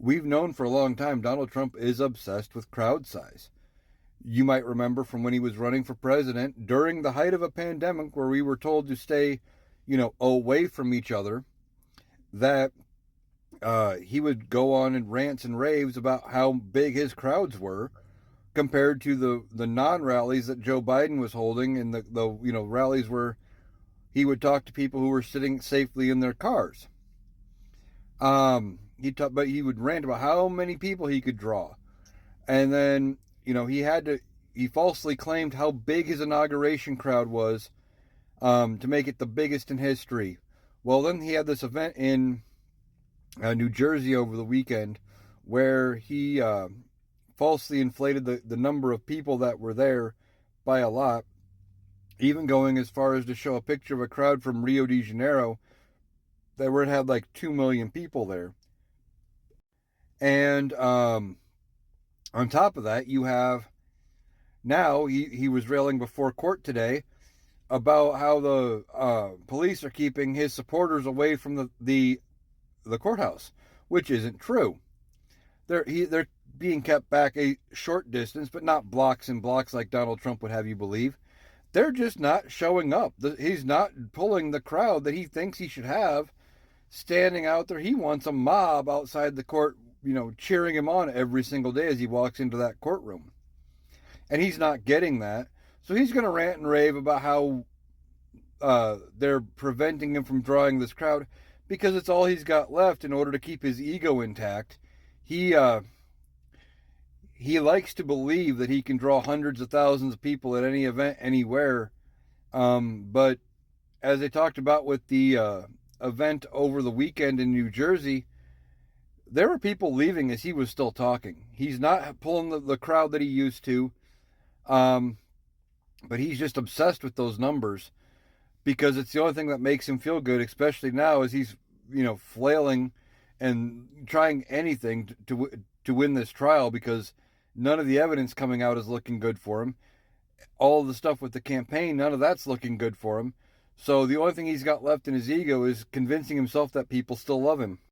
We've known for a long time Donald Trump is obsessed with crowd size. You might remember from when he was running for president during the height of a pandemic where we were told to stay, away from each other, that he would go on and rants and raves about how big his crowds were compared to the non rallies that Joe Biden was holding, and the rallies where he would talk to people who were sitting safely in their cars. But he would rant about how many people he could draw, and then he falsely claimed how big his inauguration crowd was, to make it the biggest in history. Well, then he had this event in New Jersey over the weekend where he falsely inflated the number of people that were there by a lot, even going as far as to show a picture of a crowd from Rio de Janeiro that where it had like 2 million people there. And on top of that, you have now he was railing before court today about how the police are keeping his supporters away from the courthouse, which isn't true. They're being kept back a short distance, but not blocks and blocks like Donald Trump would have you believe. They're just not showing up. He's not pulling the crowd that he thinks he should have standing out there. He wants a mob outside the court, cheering him on every single day as he walks into that courtroom. And he's not getting that. So he's going to rant and rave about how they're preventing him from drawing this crowd because it's all he's got left in order to keep his ego intact. He likes to believe that he can draw hundreds of thousands of people at any event, anywhere. But as I talked about with the event over the weekend in New Jersey, there were people leaving as he was still talking. He's not pulling the crowd that he used to, but he's just obsessed with those numbers because it's the only thing that makes him feel good, especially now as he's flailing and trying anything to win this trial because none of the evidence coming out is looking good for him. All the stuff with the campaign, none of that's looking good for him. So the only thing he's got left in his ego is convincing himself that people still love him.